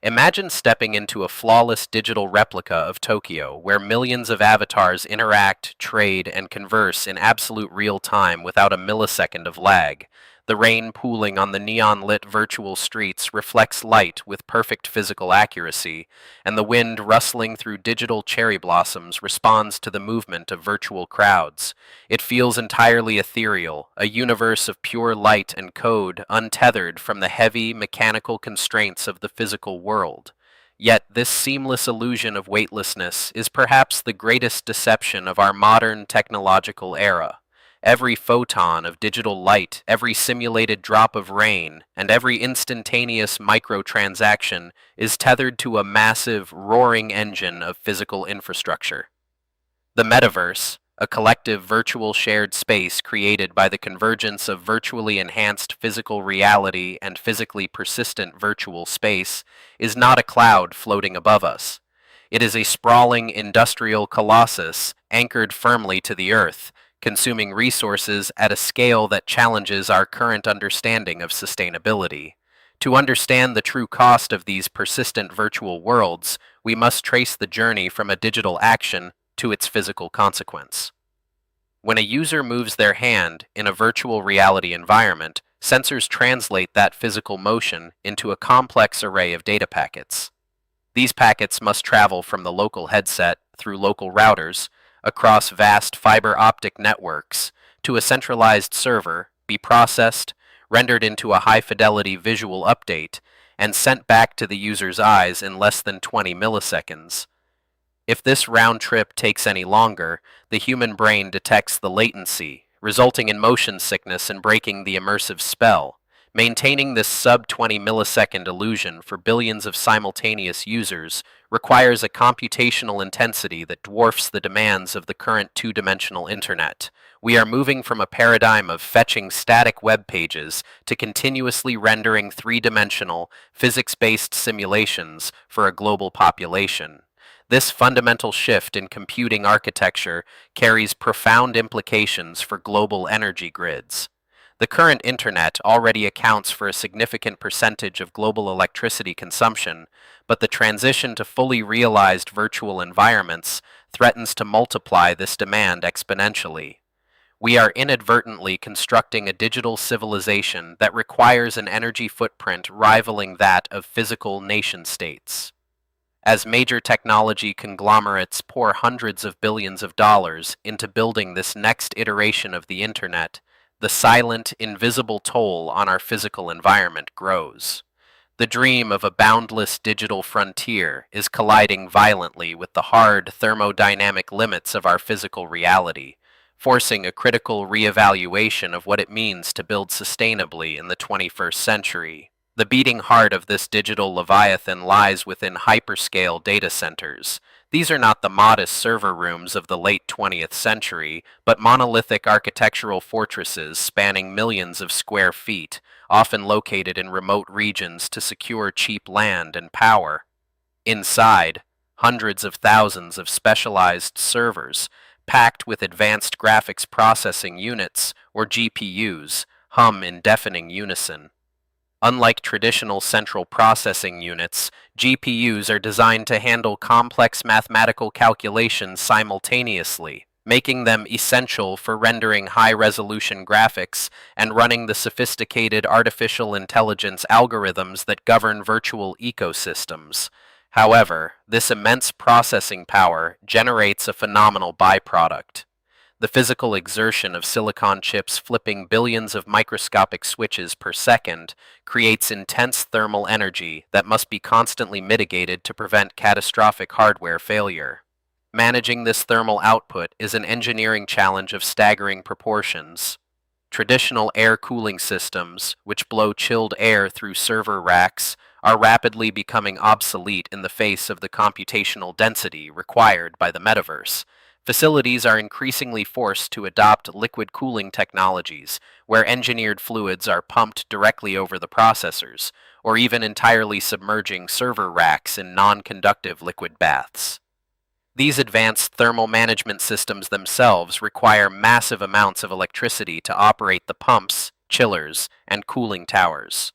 Imagine stepping into a flawless digital replica of Tokyo, where millions of avatars interact, trade, and converse in absolute real time without a millisecond of lag. The rain pooling on the neon-lit virtual streets reflects light with perfect physical accuracy, and the wind rustling through digital cherry blossoms responds to the movement of virtual crowds. It feels entirely ethereal, a universe of pure light and code, untethered from the heavy, mechanical constraints of the physical world. Yet this seamless illusion of weightlessness is perhaps the greatest deception of our modern technological era. Every photon of digital light, every simulated drop of rain, and every instantaneous microtransaction is tethered to a massive, roaring engine of physical infrastructure. The Metaverse, a collective virtual shared space created by the convergence of virtually enhanced physical reality and physically persistent virtual space, is not a cloud floating above us. It is a sprawling industrial colossus anchored firmly to the earth, consuming resources at a scale that challenges our current understanding of sustainability. To understand the true cost of these persistent virtual worlds, we must trace the journey from a digital action to its physical consequence. When a user moves their hand in a virtual reality environment, sensors translate that physical motion into a complex array of data packets. These packets must travel from the local headset through local routers, across vast fiber optic networks, to a centralized server, be processed, rendered into a high-fidelity visual update, and sent back to the user's eyes in less than 20 milliseconds. If this round trip takes any longer, the human brain detects the latency, resulting in motion sickness and breaking the immersive spell. Maintaining this sub-20 millisecond illusion for billions of simultaneous users requires a computational intensity that dwarfs the demands of the current two-dimensional internet. We are moving from a paradigm of fetching static web pages to continuously rendering three-dimensional, physics-based simulations for a global population. This fundamental shift in computing architecture carries profound implications for global energy grids. The current internet already accounts for a significant percentage of global electricity consumption, but the transition to fully realized virtual environments threatens to multiply this demand exponentially. We are inadvertently constructing a digital civilization that requires an energy footprint rivaling that of physical nation-states. As major technology conglomerates pour hundreds of billions of dollars into building this next iteration of the internet, the silent, invisible toll on our physical environment grows. The dream of a boundless digital frontier is colliding violently with the hard thermodynamic limits of our physical reality, forcing a critical reevaluation of what it means to build sustainably in the 21st century. The beating heart of this digital leviathan lies within hyperscale data centers. These are not the modest server rooms of the late 20th century, but monolithic architectural fortresses spanning millions of square feet, often located in remote regions to secure cheap land and power. Inside, hundreds of thousands of specialized servers, packed with advanced graphics processing units, or GPUs, hum in deafening unison. Unlike traditional central processing units, GPUs are designed to handle complex mathematical calculations simultaneously, making them essential for rendering high-resolution graphics and running the sophisticated artificial intelligence algorithms that govern virtual ecosystems. However, this immense processing power generates a phenomenal byproduct. The physical exertion of silicon chips flipping billions of microscopic switches per second creates intense thermal energy that must be constantly mitigated to prevent catastrophic hardware failure. Managing this thermal output is an engineering challenge of staggering proportions. Traditional air cooling systems, which blow chilled air through server racks, are rapidly becoming obsolete in the face of the computational density required by the metaverse. Facilities are increasingly forced to adopt liquid cooling technologies, where engineered fluids are pumped directly over the processors, or even entirely submerging server racks in non-conductive liquid baths. These advanced thermal management systems themselves require massive amounts of electricity to operate the pumps, chillers, and cooling towers.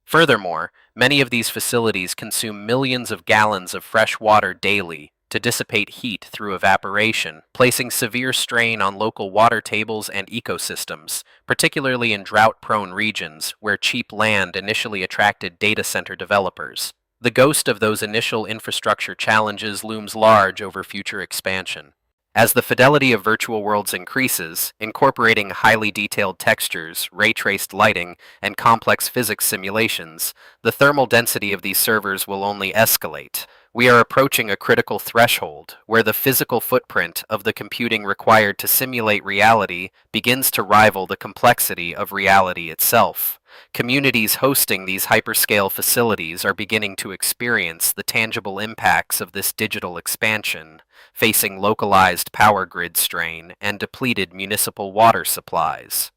Furthermore, Many of these facilities consume millions of gallons of fresh water daily to dissipate heat through evaporation, placing severe strain on local water tables and ecosystems, particularly in drought-prone regions where cheap land initially attracted data center developers. The ghost of those initial infrastructure challenges looms large over future expansion. As the fidelity of virtual worlds increases, incorporating highly detailed textures, ray-traced lighting, and complex physics simulations, the thermal density of these servers will only escalate. We are approaching a critical threshold where the physical footprint of the computing required to simulate reality begins to rival the complexity of reality itself. Communities hosting these hyperscale facilities are beginning to experience the tangible impacts of this digital expansion, facing localized power grid strain and depleted municipal water supplies.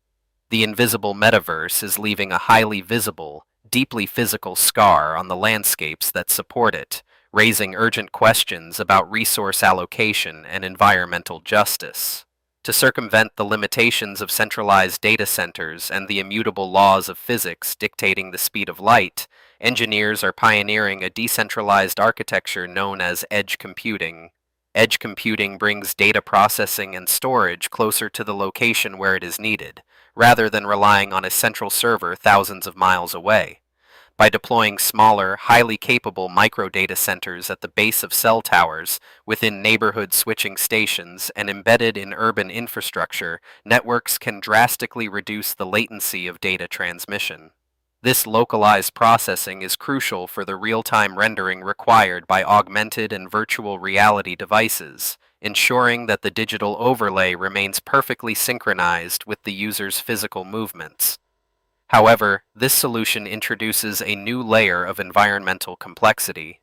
The invisible metaverse is leaving a highly visible, deeply physical scar on the landscapes that support it, raising urgent questions about resource allocation and environmental justice. To circumvent the limitations of centralized data centers and the immutable laws of physics dictating the speed of light, engineers are pioneering a decentralized architecture known as edge computing. Edge computing brings data processing and storage closer to the location where it is needed, rather than relying on a central server thousands of miles away. By deploying smaller, highly capable micro-data centers at the base of cell towers, within neighborhood switching stations, and embedded in urban infrastructure, networks can drastically reduce the latency of data transmission. This localized processing is crucial for the real-time rendering required by augmented and virtual reality devices, ensuring that the digital overlay remains perfectly synchronized with the user's physical movements. However, this solution introduces a new layer of environmental complexity.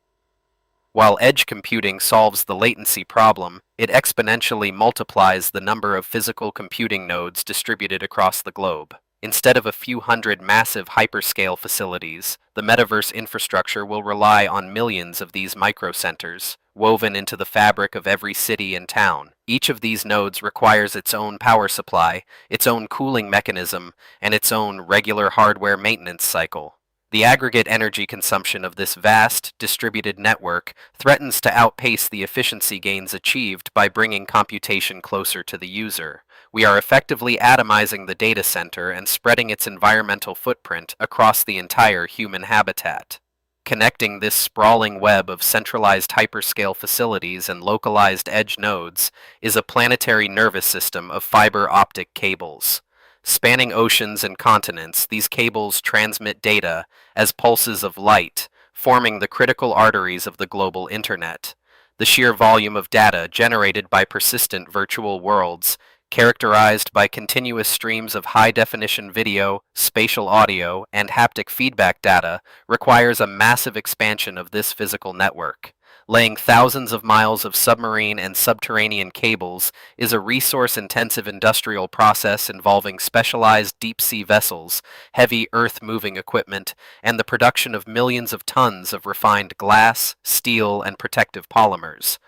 While edge computing solves the latency problem, it exponentially multiplies the number of physical computing nodes distributed across the globe. Instead of a few hundred massive hyperscale facilities, the metaverse infrastructure will rely on millions of these microcenters, woven into the fabric of every city and town. Each of these nodes requires its own power supply, its own cooling mechanism, and its own regular hardware maintenance cycle. The aggregate energy consumption of this vast, distributed network threatens to outpace the efficiency gains achieved by bringing computation closer to the user. We are effectively atomizing the data center and spreading its environmental footprint across the entire human habitat. Connecting this sprawling web of centralized hyperscale facilities and localized edge nodes is a planetary nervous system of fiber optic cables. Spanning oceans and continents, these cables transmit data as pulses of light, forming the critical arteries of the global internet. The sheer volume of data generated by persistent virtual worlds, characterized by continuous streams of high-definition video, spatial audio, and haptic feedback data, requires a massive expansion of this physical network. Laying thousands of miles of submarine and subterranean cables is a resource-intensive industrial process involving specialized deep-sea vessels, heavy earth-moving equipment, and the production of millions of tons of refined glass, steel, and protective polymers.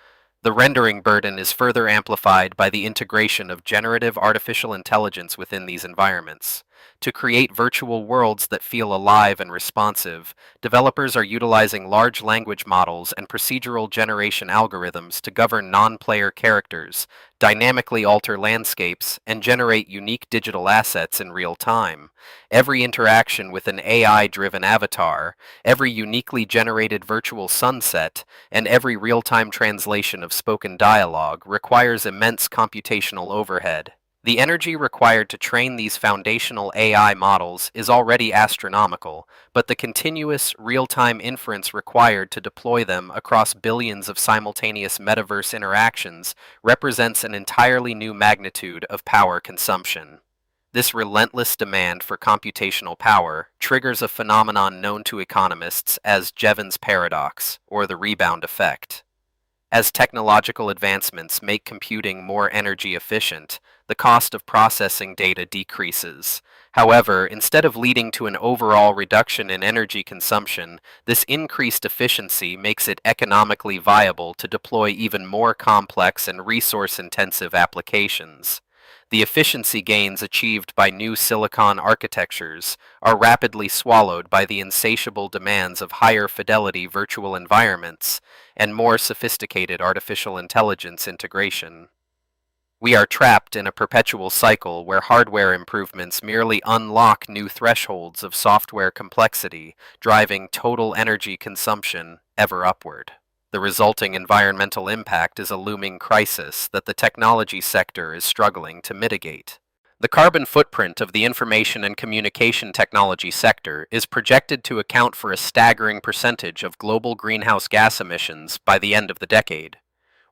The rendering burden is further amplified by the integration of generative artificial intelligence within these environments. To create virtual worlds that feel alive and responsive, developers are utilizing large language models and procedural generation algorithms to govern non-player characters, dynamically alter landscapes, and generate unique digital assets in real time. Every interaction with an AI-driven avatar, every uniquely generated virtual sunset, and every real-time translation of spoken dialogue requires immense computational overhead. The energy required to train these foundational AI models is already astronomical, but the continuous, real-time inference required to deploy them across billions of simultaneous metaverse interactions represents an entirely new magnitude of power consumption. This relentless demand for computational power triggers a phenomenon known to economists as Jevons paradox, or the rebound effect. As technological advancements make computing more energy efficient, the cost of processing data decreases. However, instead of leading to an overall reduction in energy consumption, this increased efficiency makes it economically viable to deploy even more complex and resource-intensive applications. The efficiency gains achieved by new silicon architectures are rapidly swallowed by the insatiable demands of higher fidelity virtual environments and more sophisticated artificial intelligence integration. We are trapped in a perpetual cycle where hardware improvements merely unlock new thresholds of software complexity, driving total energy consumption ever upward. The resulting environmental impact is a looming crisis that the technology sector is struggling to mitigate. The carbon footprint of the information and communication technology sector is projected to account for a staggering percentage of global greenhouse gas emissions by the end of the decade.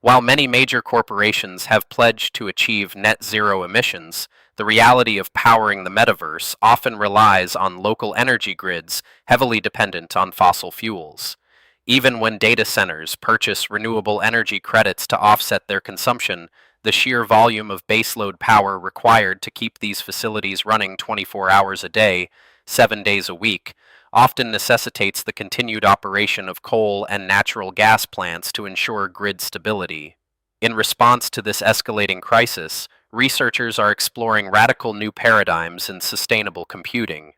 While many major corporations have pledged to achieve net zero emissions, the reality of powering the metaverse often relies on local energy grids heavily dependent on fossil fuels. Even when data centers purchase renewable energy credits to offset their consumption, the sheer volume of baseload power required to keep these facilities running 24 hours a day, 7 days a week, often necessitates the continued operation of coal and natural gas plants to ensure grid stability. In response to this escalating crisis, researchers are exploring radical new paradigms in sustainable computing.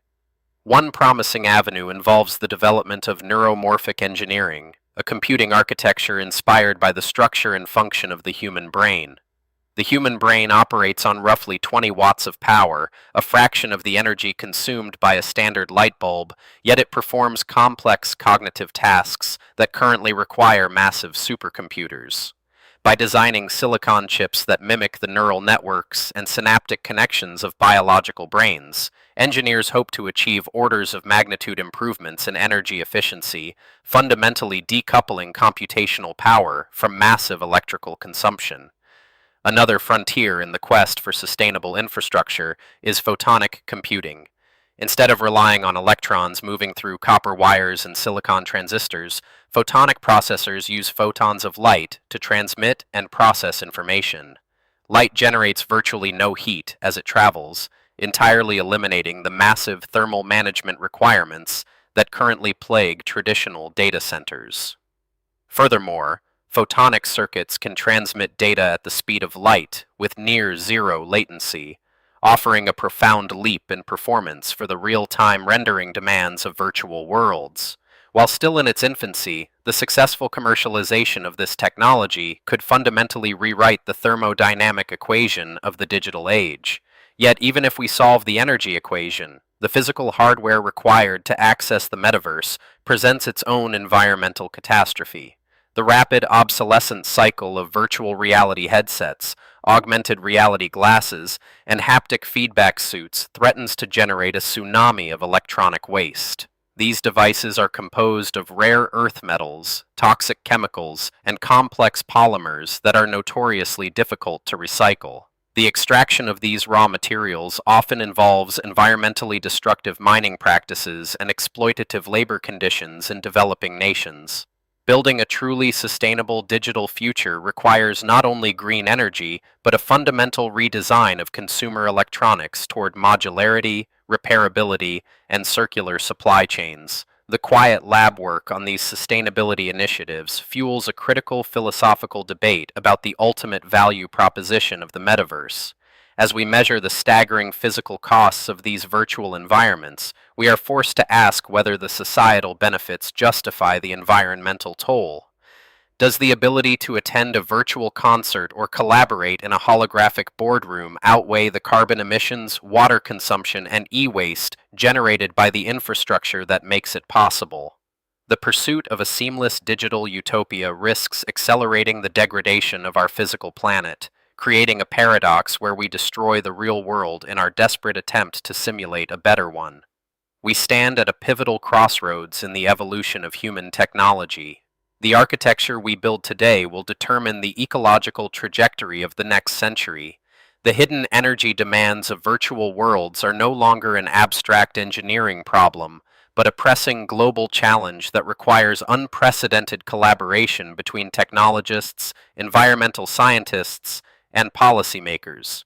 One promising avenue involves the development of neuromorphic engineering, a computing architecture inspired by the structure and function of the human brain. The human brain operates on roughly 20 watts of power, a fraction of the energy consumed by a standard light bulb, yet it performs complex cognitive tasks that currently require massive supercomputers. By designing silicon chips that mimic the neural networks and synaptic connections of biological brains, engineers hope to achieve orders of magnitude improvements in energy efficiency, fundamentally decoupling computational power from massive electrical consumption. Another frontier in the quest for sustainable infrastructure is photonic computing. Instead of relying on electrons moving through copper wires and silicon transistors, photonic processors use photons of light to transmit and process information. Light generates virtually no heat as it travels, entirely eliminating the massive thermal management requirements that currently plague traditional data centers. Furthermore, photonic circuits can transmit data at the speed of light with near zero latency, offering a profound leap in performance for the real-time rendering demands of virtual worlds. While still in its infancy, the successful commercialization of this technology could fundamentally rewrite the thermodynamic equation of the digital age. Yet, even if we solve the energy equation, the physical hardware required to access the metaverse presents its own environmental catastrophe. The rapid obsolescence cycle of virtual reality headsets, augmented reality glasses, and haptic feedback suits threatens to generate a tsunami of electronic waste. These devices are composed of rare earth metals, toxic chemicals, and complex polymers that are notoriously difficult to recycle. The extraction of these raw materials often involves environmentally destructive mining practices and exploitative labor conditions in developing nations. Building a truly sustainable digital future requires not only green energy, but a fundamental redesign of consumer electronics toward modularity, repairability, and circular supply chains. The quiet lab work on these sustainability initiatives fuels a critical philosophical debate about the ultimate value proposition of the metaverse. As we measure the staggering physical costs of these virtual environments, we are forced to ask whether the societal benefits justify the environmental toll. Does the ability to attend a virtual concert or collaborate in a holographic boardroom outweigh the carbon emissions, water consumption, and e-waste generated by the infrastructure that makes it possible? The pursuit of a seamless digital utopia risks accelerating the degradation of our physical planet, creating a paradox where we destroy the real world in our desperate attempt to simulate a better one. We stand at a pivotal crossroads in the evolution of human technology. The architecture we build today will determine the ecological trajectory of the next century. The hidden energy demands of virtual worlds are no longer an abstract engineering problem, but a pressing global challenge that requires unprecedented collaboration between technologists, environmental scientists, and policymakers.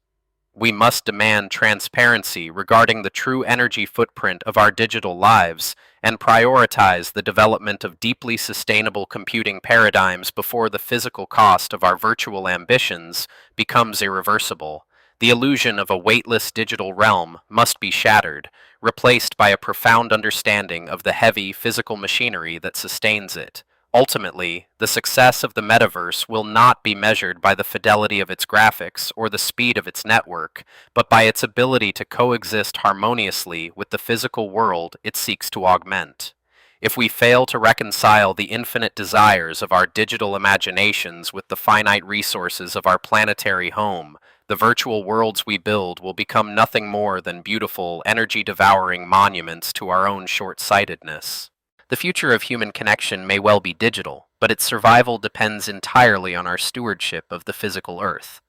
We must demand transparency regarding the true energy footprint of our digital lives and prioritize the development of deeply sustainable computing paradigms before the physical cost of our virtual ambitions becomes irreversible. The illusion of a weightless digital realm must be shattered, replaced by a profound understanding of the heavy physical machinery that sustains it. Ultimately, the success of the metaverse will not be measured by the fidelity of its graphics or the speed of its network, but by its ability to coexist harmoniously with the physical world it seeks to augment. If we fail to reconcile the infinite desires of our digital imaginations with the finite resources of our planetary home, the virtual worlds we build will become nothing more than beautiful, energy-devouring monuments to our own short-sightedness. The future of human connection may well be digital, but its survival depends entirely on our stewardship of the physical earth.